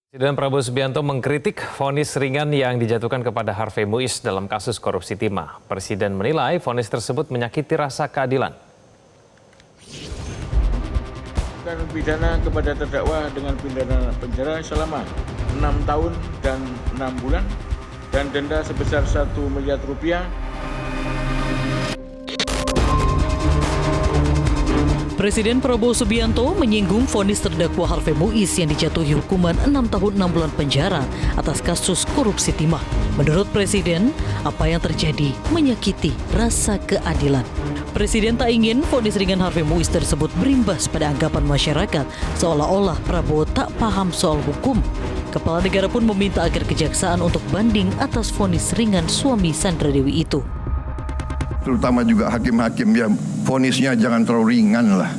Presiden Prabowo Subianto mengkritik vonis ringan yang dijatuhkan kepada Harvey Muiz dalam kasus korupsi timah. Presiden menilai vonis tersebut menyakiti rasa keadilan. Pidana kepada terdakwa dengan pidana penjara selama 6 tahun dan 6 bulan dan denda sebesar 1 miliar rupiah. Presiden Prabowo Subianto menyinggung vonis terdakwa Harvey Muiz yang dijatuhi hukuman 6 tahun 6 bulan penjara atas kasus korupsi timah. Menurut Presiden, apa yang terjadi menyakiti rasa keadilan. Presiden tak ingin vonis ringan Harvey Muiz tersebut berimbas pada anggapan masyarakat seolah-olah Prabowo tak paham soal hukum. Kepala negara pun meminta agar kejaksaan untuk banding atas vonis ringan suami Sandra Dewi itu. Terutama juga hakim-hakim yang vonisnya jangan terlalu ringan lah.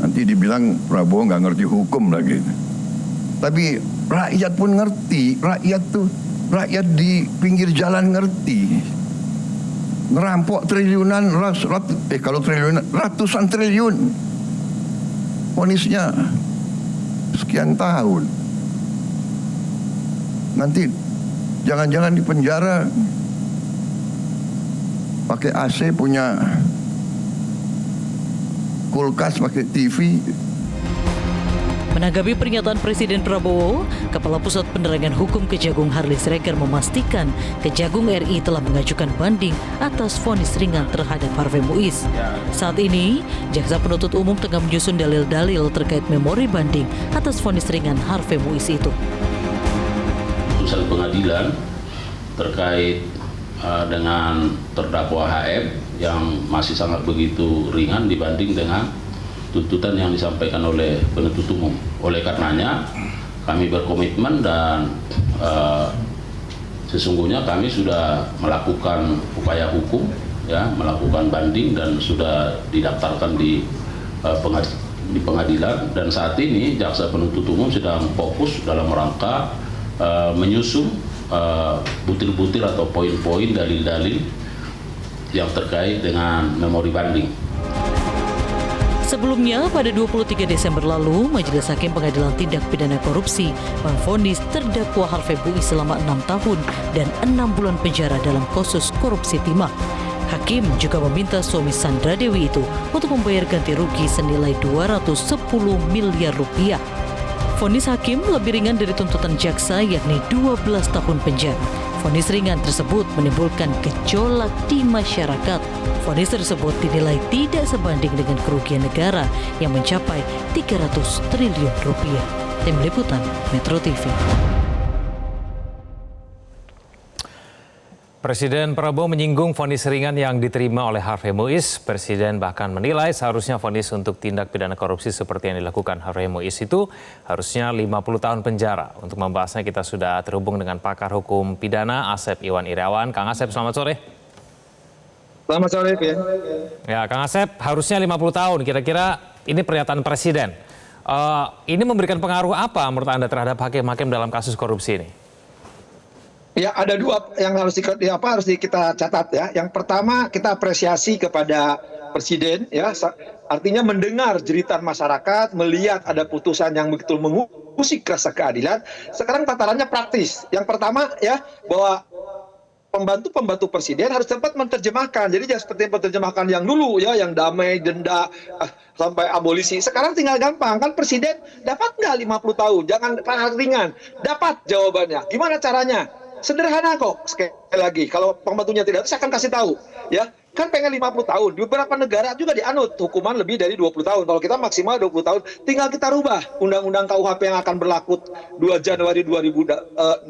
Nanti dibilang Prabowo nggak ngerti hukum lagi. Tapi rakyat pun ngerti, rakyat di pinggir jalan ngerti. Ngerampok triliunan, kalau triliunan, ratusan triliun. Vonisnya sekian tahun. Nanti jangan-jangan di penjara pakai AC, punya kulkas, pakai TV. Menanggapi pernyataan Presiden Prabowo, Kepala Pusat Penerangan Hukum Kejagung Harley Sregar memastikan Kejagung RI telah mengajukan banding atas vonis ringan terhadap Harvey Muiz. Saat ini, Jaksa Penuntut Umum tengah menyusun dalil-dalil terkait memori banding atas vonis ringan Harvey Muiz itu. Putusan pengadilan terkait dengan terdakwa HM yang masih sangat begitu ringan dibanding dengan tuntutan yang disampaikan oleh penuntut umum. Oleh karenanya kami berkomitmen dan sesungguhnya kami sudah melakukan upaya hukum, ya, melakukan banding dan sudah didaftarkan di pengadilan, dan saat ini jaksa penuntut umum sedang fokus dalam rangka menyusun butir-butir atau poin-poin dalil-dalil yang terkait dengan memori banding. Sebelumnya, pada 23 Desember lalu, Majelis Hakim Pengadilan Tindak Pidana Korupsi memvonis terdakwa Harvey Muiz selama 6 tahun dan 6 bulan penjara dalam kasus korupsi timah. Hakim juga meminta suami Sandra Dewi itu untuk membayar ganti rugi senilai 210 miliar rupiah. Vonis hakim lebih ringan dari tuntutan jaksa, yakni 12 tahun penjara. Vonis ringan tersebut menimbulkan gejolak di masyarakat. Vonis tersebut dinilai tidak sebanding dengan kerugian negara yang mencapai 300 triliun rupiah. Tim Liputan Metro TV. Presiden Prabowo menyinggung vonis ringan yang diterima oleh Harvey Muiz. Presiden bahkan menilai seharusnya vonis untuk tindak pidana korupsi seperti yang dilakukan Harvey Muiz itu harusnya 50 tahun penjara. Untuk membahasnya kita sudah terhubung dengan pakar hukum pidana Asep Iwan Irawan. Kang Asep, selamat sore. Selamat sore, Pak. Ya, Kang Asep, harusnya 50 tahun. Kira-kira ini pernyataan Presiden. Ini memberikan pengaruh apa menurut Anda terhadap hakim-hakim dalam kasus korupsi ini? Ya, ada dua yang harus kita catat ya. Yang pertama, kita apresiasi kepada Presiden ya. Artinya mendengar jeritan masyarakat, melihat ada putusan yang betul mengusik rasa keadilan. Sekarang tatarannya praktis. Yang pertama ya, bahwa pembantu Presiden harus cepat menerjemahkan. Jadi jangan seperti menerjemahkan yang dulu ya, yang damai, denda, sampai abolisi. Sekarang tinggal gampang, kan Presiden dapat nggak 50 tahun? Jangan ringan, dapat jawabannya. Gimana caranya? Sederhana kok, sekali lagi. Kalau pembantunya tidak, saya akan kasih tahu. Ya, kan pengen 50 tahun. Di beberapa negara juga dianut hukuman lebih dari 20 tahun. Kalau kita maksimal 20 tahun, tinggal kita rubah Undang-Undang KUHP yang akan berlaku 2 Januari 2026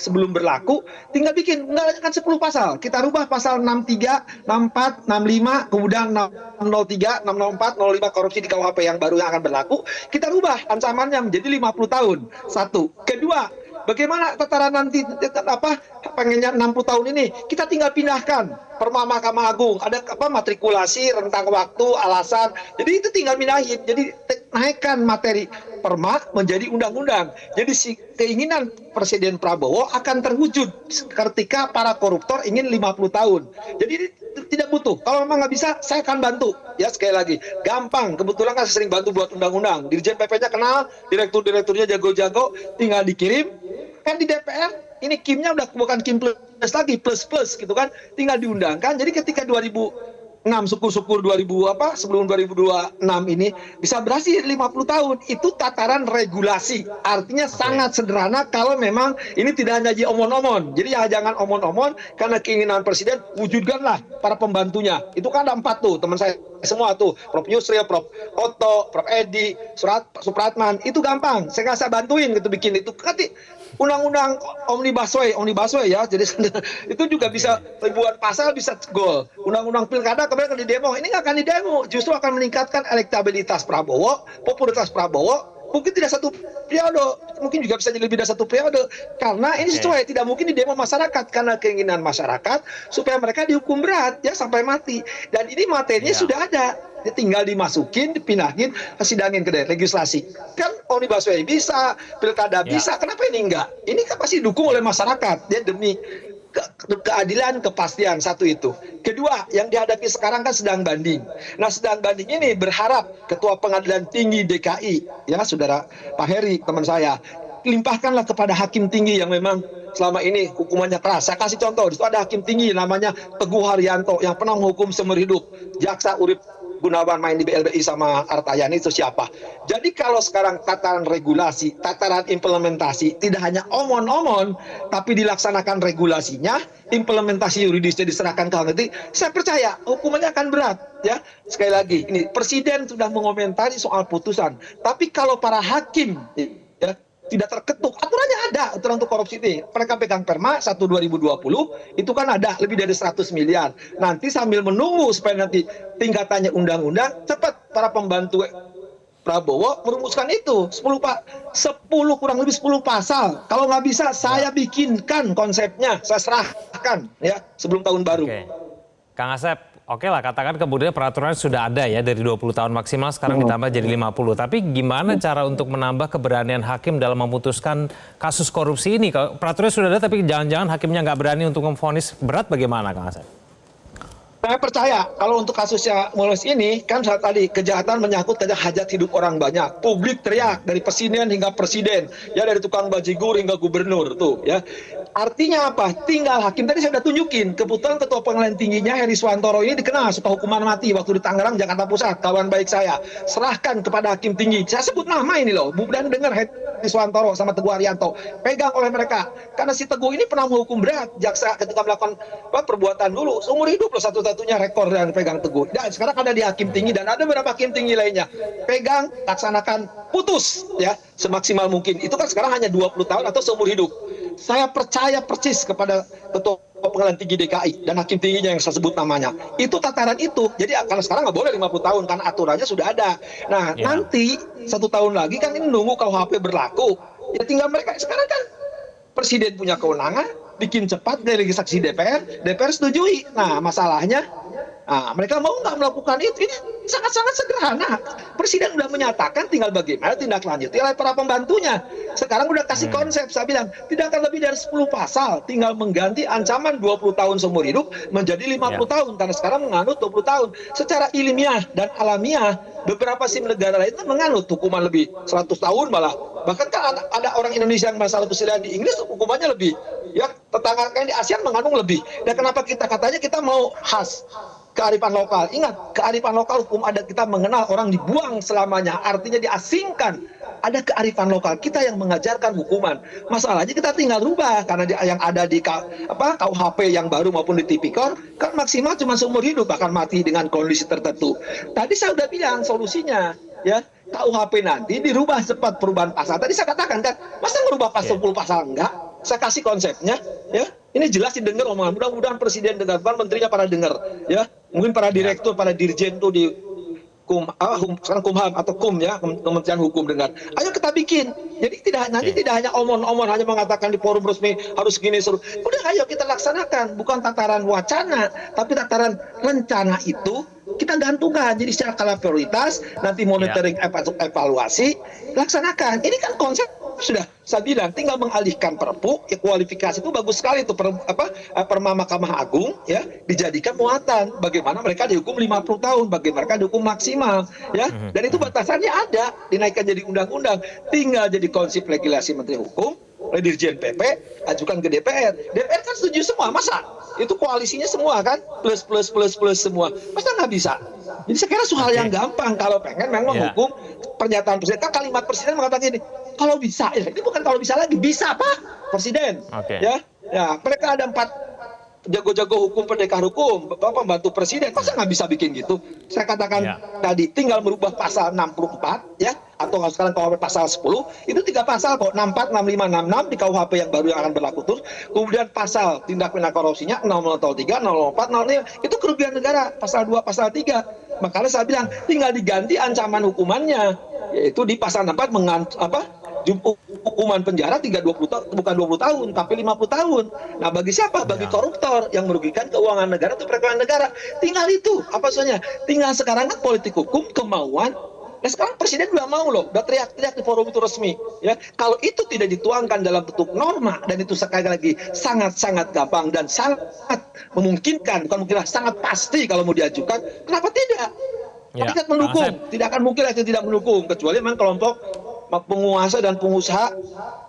sebelum berlaku. Tinggal bikin, nggak kan 10 pasal. Kita rubah pasal 63, 64, 65, kemudian 603, 604, 05 korupsi di KUHP yang baru yang akan berlaku. Kita rubah ancamannya menjadi 50 tahun. Satu. Kedua, bagaimana tataran nanti pengennya 60 tahun ini? Kita tinggal pindahkan Perma Mahkamah Agung, ada matrikulasi, rentang waktu, alasan. Jadi itu tinggal pindahin. Jadi naikkan materi perma menjadi undang-undang. Jadi si keinginan Presiden Prabowo akan terwujud ketika para koruptor ingin 50 tahun. Jadi ini tidak butuh. Kalau memang nggak bisa, saya akan bantu. Ya sekali lagi, gampang. Kebetulan kan saya sering bantu buat undang-undang. Dirjen PP-nya kenal, direktur-direkturnya jago-jago, tinggal dikirim. Kan di DPR, ini Kimnya udah bukan Kim plus lagi, plus gitu kan, tinggal diundangkan. Jadi ketika 2006 syukur-syukur sebelum 2026 ini bisa berhasil 50 tahun. Itu tataran regulasi. Artinya sangat sederhana kalau memang ini tidak hanya omon-omon. Jadi ya jangan omon-omon, karena keinginan Presiden wujudkanlah para pembantunya. Itu kan ada 4 tuh, teman saya semua tuh, Prof. Yusril, Prof. Otto, Prof. Edi, Supratman. Itu gampang. Saya nggak usah bantuin gitu bikin itu. Nanti undang-undang omnibus law ya. Jadi itu juga bisa ribuan pasal bisa gol. Undang-undang pilkada kemarin akan didemo. Ini nggak akan didemo, justru akan meningkatkan elektabilitas Prabowo, popularitas Prabowo. Mungkin tidak satu periode, mungkin juga bisa jadi lebih dari satu periode. Karena ini sesuai, tidak mungkin didemo masyarakat karena keinginan masyarakat supaya mereka dihukum berat ya sampai mati. Dan ini materinya sudah ada. Dia tinggal dimasukin, dipindahin, sidangin ke legislasi. Kan omnibus law bisa, pilkada bisa, kenapa ini enggak? Ini kan pasti didukung oleh masyarakat, dia demi keadilan, kepastian, satu itu. Kedua, yang dihadapi sekarang kan sedang banding. Nah, sedang banding ini berharap Ketua Pengadilan Tinggi DKI, ya Saudara Pak Heri, teman saya, limpahkanlah kepada hakim tinggi yang memang selama ini hukumannya keras. Saya kasih contoh, di situ ada hakim tinggi namanya Teguh Haryanto yang pernah menghukum seumur hidup Jaksa Urip Gunawan main di BLBI sama Artayani, itu siapa? Jadi kalau sekarang tataran regulasi, tataran implementasi tidak hanya omon-omon, tapi dilaksanakan regulasinya, implementasi yuridisnya diserahkan ke nanti, saya percaya hukumannya akan berat. Ya, sekali lagi, ini Presiden sudah mengomentari soal putusan, tapi kalau para hakim ya tidak terketuk, aturannya ada, aturan untuk korupsi ini. Mereka pegang Perma 1/2020, itu kan ada lebih dari 100 miliar. Nanti sambil menunggu supaya nanti tingkatannya undang-undang, cepat para pembantu Prabowo merumuskan itu. 10 kurang lebih 10 pasal. Kalau nggak bisa, saya bikinkan konsepnya, saya serahkan ya sebelum tahun baru. Kang Asep, oke lah, katakan kemudian peraturan sudah ada ya dari 20 tahun maksimal sekarang ditambah jadi 50. Tapi gimana cara untuk menambah keberanian hakim dalam memutuskan kasus korupsi ini? Kalau peraturannya sudah ada tapi jangan-jangan hakimnya nggak berani untuk memvonis berat, bagaimana Kang Asep? Saya percaya kalau untuk kasusnya Mulus ini kan saat tadi kejahatan menyangkut hajat hidup orang banyak. Publik teriak dari presiden hingga presiden, ya dari tukang bajigur hingga gubernur tuh ya. Artinya apa? Tinggal hakim, tadi saya sudah tunjukin, kebetulan Ketua Pengadilan Tingginya Heri Suwantoro ini dikenal suka hukuman mati waktu di Tangerang, Jakarta Pusat, kawan baik saya. Serahkan kepada hakim tinggi. Saya sebut nama ini loh, dan dengar Heri Suwantoro sama Teguh Haryanto, pegang oleh mereka. Karena si Teguh ini pernah menghukum berat jaksa ketika melakukan perbuatan dulu, seumur hidup loh satu-satunya rekor yang pegang Teguh. Dan sekarang ada di hakim tinggi dan ada beberapa hakim tinggi lainnya. Pegang, laksanakan, putus ya semaksimal mungkin. Itu kan sekarang hanya 20 tahun atau seumur hidup. Saya percaya persis kepada Ketua Pengadilan Tinggi DKI dan hakim tingginya yang saya sebut namanya. Itu tataran itu. Jadi karena sekarang nggak boleh 50 tahun karena aturannya sudah ada. Nah nanti 1 tahun lagi kan ini nunggu KUHP berlaku. Ya tinggal mereka. Sekarang kan Presiden punya kewenangan, bikin cepat dari legislasi DPR setujui. Nah masalahnya, mereka mau nggak melakukan itu? Ini sangat-sangat sederhana. Presiden sudah menyatakan, tinggal bagaimana tindak lanjut oleh para pembantunya. Sekarang udah kasih konsep, saya bilang tidak akan lebih dari 10 pasal, tinggal mengganti ancaman 20 tahun seumur hidup menjadi 50 tahun, karena sekarang menganut 20 tahun. Secara ilmiah dan alamiah, beberapa negara lain itu menganut hukuman lebih 100 tahun malah. Bahkan kan ada orang Indonesia yang masalah persidangan di Inggris hukumannya lebih. Ya, tetangga kan di ASEAN mengandung lebih. Dan kenapa kita katanya kita mau khas kearifan lokal? Ingat, kearifan lokal hukum adat kita mengenal orang dibuang selamanya, artinya diasingkan. Ada kearifan lokal kita yang mengajarkan hukuman. Masalahnya kita tinggal rubah karena yang ada di KUHP yang baru maupun di Tipikor kan maksimal cuma seumur hidup, bahkan mati dengan kondisi tertentu. Tadi saya udah bilang solusinya, ya. KUHP nanti dirubah cepat perubahan pasal. Tadi saya katakan kan, masa merubah pasal 10 pasal enggak? Saya kasih konsepnya, ya. Ini jelas didengar omongan. Mudah-mudahan Presiden dengar, menterinya pada dengar, ya. Mungkin para direktur, para dirjen tuh di sekarang Kumham atau Kum ya, Kementerian Hukum dengar. Ayo kita bikin. Jadi tidak hanya omon-omon hanya mengatakan di forum resmi harus gini suruh. Udah ayo kita laksanakan, bukan tataran wacana, tapi tataran rencana itu kita gantungkan. Jadi secara skala prioritas, nanti monitoring evaluasi, laksanakan. Ini kan konsep sudah saya bilang, tinggal mengalihkan perpu, ya kualifikasi itu bagus sekali itu perma Mahkamah Agung ya dijadikan muatan. Bagaimana mereka dihukum 50 tahun, bagaimana mereka dihukum maksimal ya. Dan itu batasannya ada, dinaikkan jadi undang-undang. Tinggal jadi konsep regulasi Menteri Hukum, oleh Dirjen PP, ajukan ke DPR. DPR kan setuju semua, masa? Itu koalisinya semua kan, plus semua. Masa nggak bisa? Jadi saya kira soal yang gampang kalau pengen memang menghukum pernyataan presiden. Kan kalimat presiden mengatakan ini, kalau bisa, ya ini bukan kalau bisa lagi, bisa Pak Presiden. Ya, mereka ada 4 jago-jago hukum, pendekar hukum, pembantu presiden, masa nggak bisa bikin gitu? Saya katakan tadi, tinggal merubah pasal 64 ya, atau sekarang KUHP pasal 10, itu 3 pasal kok, 64, 65, 66 di KUHP yang baru yang akan berlaku terus. Kemudian pasal tindak pidana korupsinya 003, 004, 05, itu kerugian negara, pasal 2, pasal 3. Makanya saya bilang tinggal diganti ancaman hukumannya, yaitu di pasal 64 hukuman penjara 20 tahun, bukan 20 tahun tapi 50 tahun. Nah, bagi siapa? Bagi koruptor yang merugikan keuangan negara atau perekonomian negara. Tinggal itu apa soalnya? Tinggal sekarang kan politik hukum, kemauan. Nah, sekarang presiden udah mau loh, udah teriak-teriak di forum itu resmi ya. Kalau itu tidak dituangkan dalam bentuk norma, dan itu sekali lagi sangat-sangat gampang dan sangat memungkinkan, bukan mungkinlah, sangat pasti kalau mau diajukan, kenapa tidak? Tidak mendukung, tidak akan mungkin yang tidak mendukung, kecuali memang kelompok penguasa dan pengusaha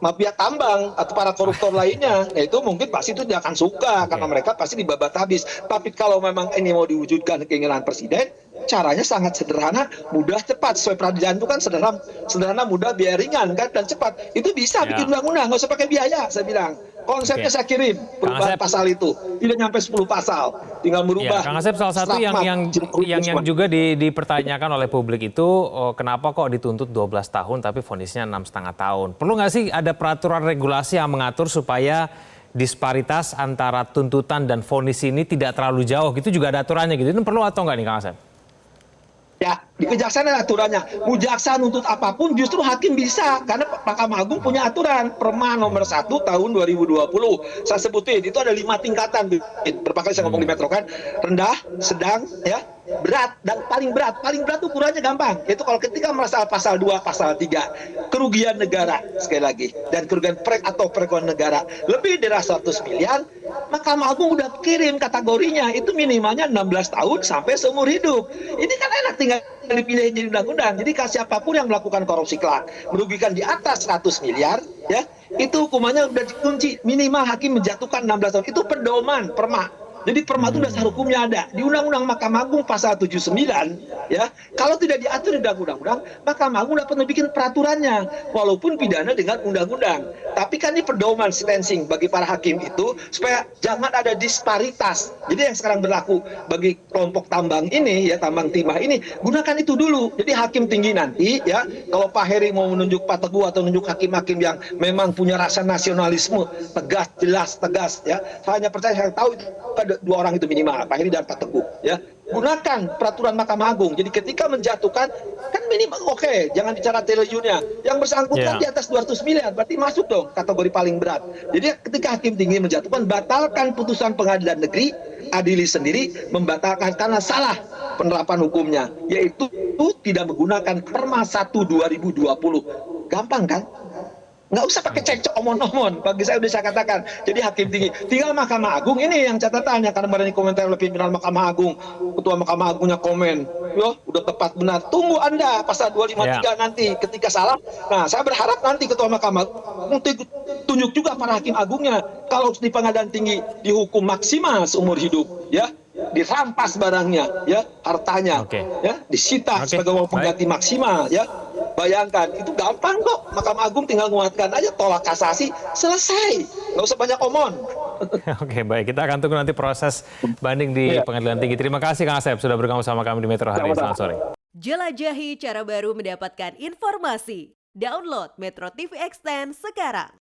mafia tambang atau para koruptor lainnya, ya itu mungkin pasti itu tidak akan suka karena mereka pasti dibabat habis. Tapi kalau memang ini mau diwujudkan keinginan presiden, caranya sangat sederhana, mudah, cepat. Sesuai peradilan itu kan sederhana, mudah, biaya ringan kan, dan cepat. Itu bisa bikin undang-undang, nggak usah pakai biaya. Saya bilang konsepnya saya kirim perubahan pasal itu tidak nyampe 10 pasal, tinggal merubah. Kang Asep, salah satu yang juga dipertanyakan oleh publik itu, kenapa kok dituntut 12 tahun tapi vonisnya 6,5 tahun? Perlu nggak sih ada peraturan regulasi yang mengatur supaya disparitas antara tuntutan dan vonis ini tidak terlalu jauh? Gitu juga ada aturannya gitu. Itu perlu atau nggak nih Kang Asep? Ya, di kejaksaan ada aturannya. Mau jaksa nuntut apapun justru hakim bisa. Karena Mahkamah Agung punya aturan. Perma nomor 1 tahun 2020. Saya sebutin, itu ada 5 tingkatan. Berapa kali saya ngomong di Metro kan. Rendah, sedang, ya, berat, dan paling berat. Paling berat ukurannya gampang. Itu kalau ketika merasa pasal 2, pasal 3. Kerugian negara, sekali lagi. Dan kerugian atau perekonomian negara lebih dari 100 miliar. Mahkamah Agung udah kirim kategorinya. Itu minimalnya 16 tahun sampai seumur hidup. Ini kan enak, tinggal dipilih jadi undang-undang. Jadi siapapun yang melakukan korupsi kelak merugikan di atas 100 miliar, ya, itu hukumannya udah dikunci. Minimal hakim menjatuhkan 16 tahun. Itu pedoman perma. Jadi perma itu dasar hukumnya ada di Undang-Undang Mahkamah Agung pasal 79 ya. Kalau tidak diatur di undang-undang, Mahkamah Agung dapat bikin peraturannya walaupun pidana dengan undang-undang. Tapi kan ini pedoman sentencing bagi para hakim itu supaya jangan ada disparitas. Jadi yang sekarang berlaku bagi kelompok tambang ini ya, tambang timah ini, gunakan itu dulu. Jadi hakim tinggi nanti ya, kalau Pak Heri mau menunjuk Pak Teguh atau menunjuk hakim-hakim yang memang punya rasa nasionalisme tegas, jelas, tegas ya. Saya hanya percaya, saya tahu itu ada 2 orang itu minimal, Pak Heri dan Pak Teguh ya. Gunakan peraturan Mahkamah Agung. Jadi ketika menjatuhkan kan minimal oke, jangan bicara triliunnya. Yang bersangkutan di atas 200 miliar berarti masuk dong kategori paling berat. Jadi ketika hakim tinggi menjatuhkan, batalkan putusan pengadilan negeri, adili sendiri, membatalkan karena salah penerapan hukumnya, yaitu tidak menggunakan Perma 1 2020. Gampang kan? Nggak usah pakai cekcok omon-omon, bagi saya udah saya katakan. Jadi hakim tinggi, tinggal Mahkamah Agung ini yang catatannya, karena kemarin komentar oleh pimpinan Mahkamah Agung, ketua Mahkamah Agungnya komen, yo udah tepat benar, tunggu Anda pasal 253 nanti ketika salah. Nah, saya berharap nanti ketua Mahkamah Agung tunjuk juga para hakim agungnya, kalau di pengadilan tinggi dihukum maksimal seumur hidup, ya, dirampas barangnya, ya, hartanya, ya, disita sebagai uang pengganti maksimal, ya. Bayangkan, itu gampang kok. Mahkamah Agung tinggal menguatkan aja, tolak kasasi, selesai. Nggak usah banyak omon. Oke, baik. Kita akan tunggu nanti proses banding di Pengadilan Tinggi. Terima kasih Kang Asep sudah bergabung sama kami di Metro hari ini. Selamat sore. Jelajahi cara baru mendapatkan informasi. Download Metro TV Extend sekarang.